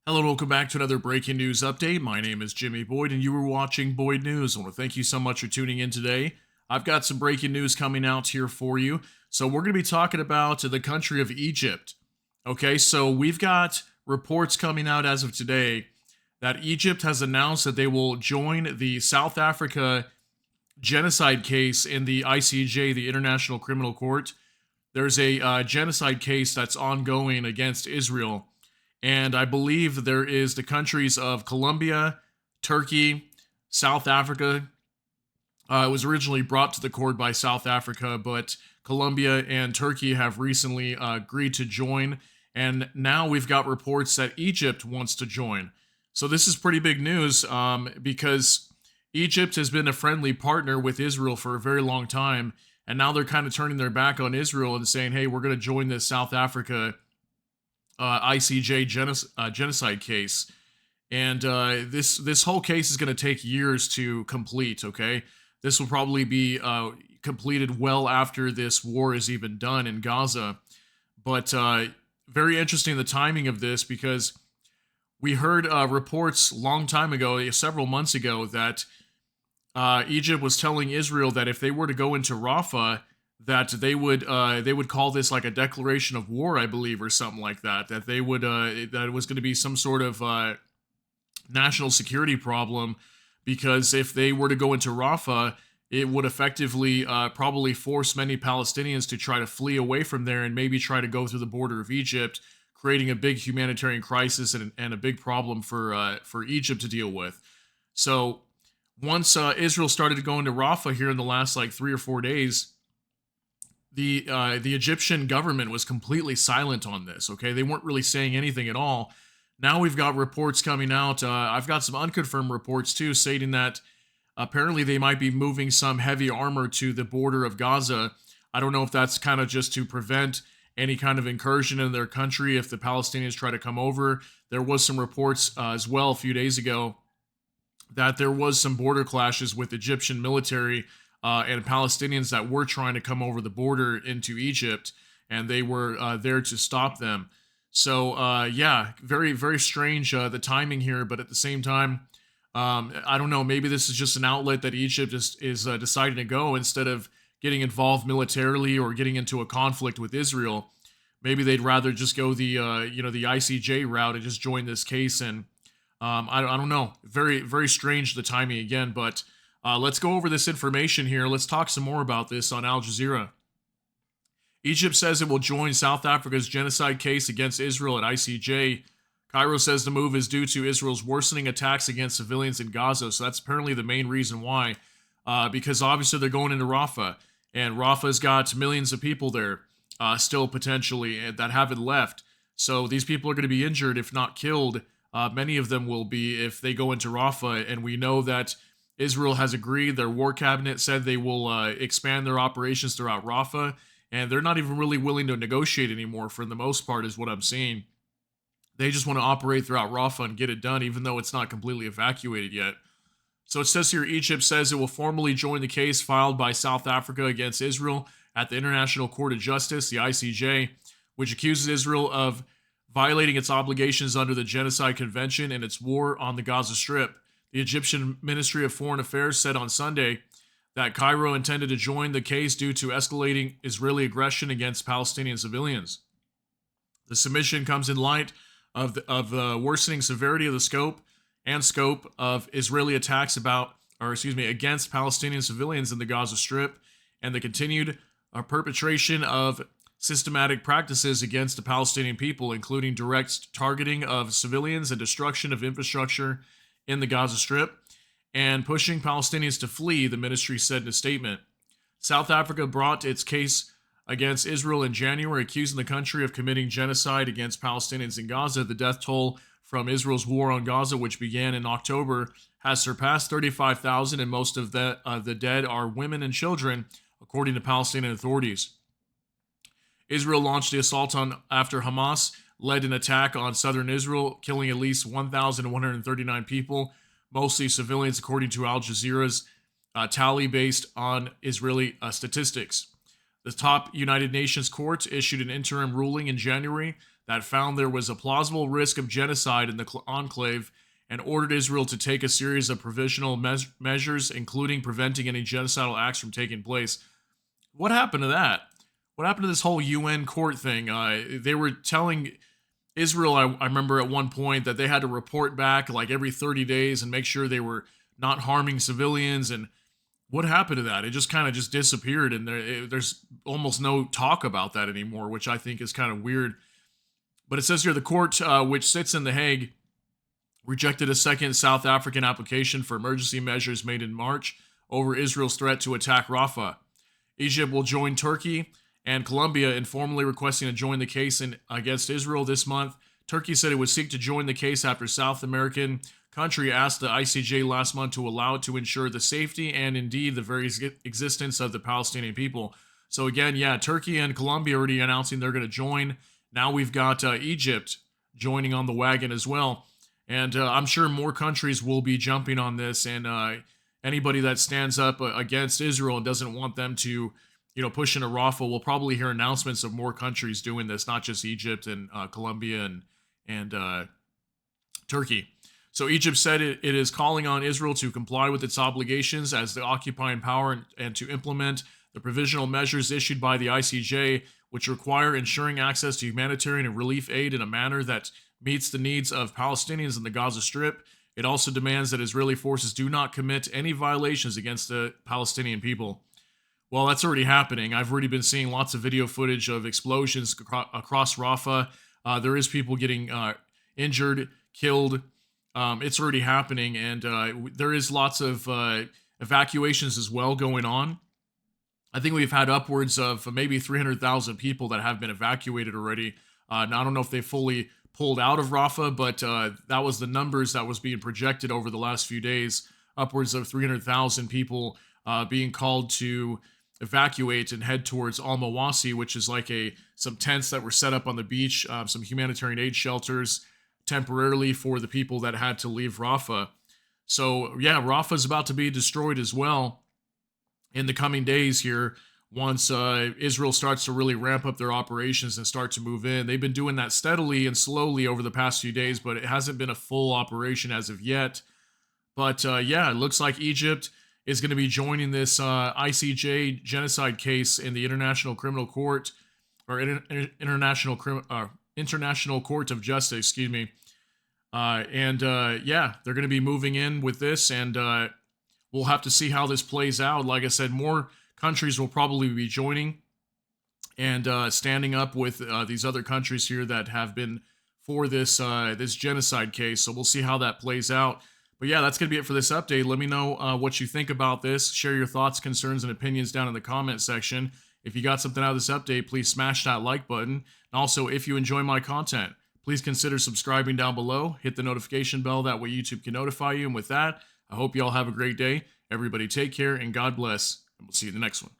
Hello and welcome back to another breaking news update. My name is Jimmy Boyd and you were watching Boyd News. I want to thank you so much for tuning in today. I've got some breaking news coming out here for you. So we're going to be talking about the country of Egypt. Okay, so we've got reports coming out as of today that Egypt has announced that they will join the South Africa genocide case in the ICJ, the International Criminal Court. There's a genocide case that's ongoing against Israel. And I believe there is the countries of Colombia, Turkey, South Africa. It was originally brought to the court by South Africa, but Colombia and Turkey have recently agreed to join. And now we've got reports that Egypt wants to join. So this is pretty big news because Egypt has been a friendly partner with Israel for a very long time. And now they're kind of turning their back on Israel and saying, hey, we're going to join this South Africa ICJ genocide case, and this whole case is going to take years to complete. Okay, this will probably be completed well after this war is even done in Gaza. But very interesting the timing of this because we heard reports long time ago, several months ago, that Egypt was telling Israel that if they were to go into Rafah, that they would call this like a declaration of war, I believe, or something like that. That they would that it was going to be some sort of national security problem, because if they were to go into Rafah, it would effectively probably force many Palestinians to try to flee away from there and maybe try to go through the border of Egypt, creating a big humanitarian crisis and a big problem for Egypt to deal with. So once Israel started to go into Rafah here in the last like 3 or 4 days, the Egyptian government was completely silent on this. Okay, they weren't really saying anything at all. Now we've got reports coming out. I've got some unconfirmed reports too, stating that apparently they might be moving some heavy armor to the border of Gaza. I don't know if that's kind of just to prevent any kind of incursion in their country if the Palestinians try to come over. There was some reports as well a few days ago that there was some border clashes with Egyptian military and Palestinians that were trying to come over the border into Egypt, and they were there to stop them. So, yeah, very, very strange the timing here, but at the same time, I don't know, maybe this is just an outlet that Egypt is deciding to go instead of getting involved militarily or getting into a conflict with Israel. Maybe they'd rather just go the the ICJ route and just join this case. And I don't know, very, very strange the timing again, but let's go over this information here. Let's talk some more about this on Al Jazeera. Egypt says it will join South Africa's genocide case against Israel at ICJ. Cairo says the move is due to Israel's worsening attacks against civilians in Gaza. So that's apparently the main reason why, because obviously they're going into Rafah, and Rafah's got millions of people there still potentially that haven't left. So these people are going to be injured, if not killed. Many of them will be if they go into Rafah, and we know that Israel has agreed. Their war cabinet said they will expand their operations throughout Rafah, and they're not even really willing to negotiate anymore for the most part, is what I'm seeing. They just want to operate throughout Rafah and get it done, even though it's not completely evacuated yet. So it says here, Egypt says it will formally join the case filed by South Africa against Israel at the International Court of Justice, the ICJ, which accuses Israel of violating its obligations under the Genocide Convention and its war on the Gaza Strip. The Egyptian Ministry of Foreign Affairs said on Sunday that Cairo intended to join the case due to escalating Israeli aggression against Palestinian civilians. The submission comes in light of the worsening severity of the scope of Israeli attacks against Palestinian civilians in the Gaza Strip, and the continued perpetration of systematic practices against the Palestinian people, including direct targeting of civilians and destruction of infrastructure in the Gaza Strip, and pushing Palestinians to flee, the ministry said in a statement. South Africa brought its case against Israel in January, accusing the country of committing genocide against Palestinians in Gaza. The death toll from Israel's war on Gaza, which began in October, has surpassed 35,000, and most of the dead are women and children, according to Palestinian authorities. Israel launched the assault after Hamas led an attack on southern Israel, killing at least 1,139 people, mostly civilians, according to Al Jazeera's tally based on Israeli statistics. The top United Nations court issued an interim ruling in January that found there was a plausible risk of genocide in the enclave and ordered Israel to take a series of provisional measures, including preventing any genocidal acts from taking place. What happened to that? What happened to this whole UN court thing? They were telling Israel, I remember at one point, that they had to report back like every 30 days and make sure they were not harming civilians. And what happened to that? It just kind of just disappeared, and there's almost no talk about that anymore, which I think is kind of weird. But it says here the court, which sits in The Hague, rejected a second South African application for emergency measures made in March over Israel's threat to attack Rafah. Egypt will join Turkey and Colombia in formally requesting to join the case against Israel this month. Turkey said it would seek to join the case after South American country asked the ICJ last month to allow it to ensure the safety and indeed the very existence of the Palestinian people. So again, yeah, Turkey and Colombia already announcing they're going to join. Now we've got Egypt joining on the wagon as well. And I'm sure more countries will be jumping on this. And anybody that stands up against Israel and doesn't want them to, push into Rafah, we'll probably hear announcements of more countries doing this, not just Egypt and Colombia and Turkey. So Egypt said it is calling on Israel to comply with its obligations as the occupying power and to implement the provisional measures issued by the ICJ, which require ensuring access to humanitarian and relief aid in a manner that meets the needs of Palestinians in the Gaza Strip. It also demands that Israeli forces do not commit any violations against the Palestinian people. Well, that's already happening. I've already been seeing lots of video footage of explosions across Rafah. There is people getting injured, killed. It's already happening, and there is lots of evacuations as well going on. I think we've had upwards of maybe 300,000 people that have been evacuated already. Now, I don't know if they fully pulled out of Rafah, but that was the numbers that was being projected over the last few days. Upwards of 300,000 people being called to evacuate and head towards Al-Mawasi, which is like some tents that were set up on the beach, some humanitarian aid shelters temporarily for the people that had to leave Rafah. So yeah, Rafah is about to be destroyed as well in the coming days here once Israel starts to really ramp up their operations and start to move in. They've been doing that steadily and slowly over the past few days, but it hasn't been a full operation as of yet. But yeah, it looks like Egypt is going to be joining this ICJ genocide case in the International Criminal Court, or International Court of Justice, excuse me. Yeah, they're going to be moving in with this, and we'll have to see how this plays out. Like I said, more countries will probably be joining and standing up with these other countries here that have been for this this genocide case. So we'll see how that plays out. But yeah, that's going to be it for this update. Let me know what you think about this. Share your thoughts, concerns, and opinions down in the comment section. If you got something out of this update, please smash that like button. And also, if you enjoy my content, please consider subscribing down below. Hit the notification bell. That way YouTube can notify you. And with that, I hope you all have a great day. Everybody take care and God bless. And we'll see you in the next one.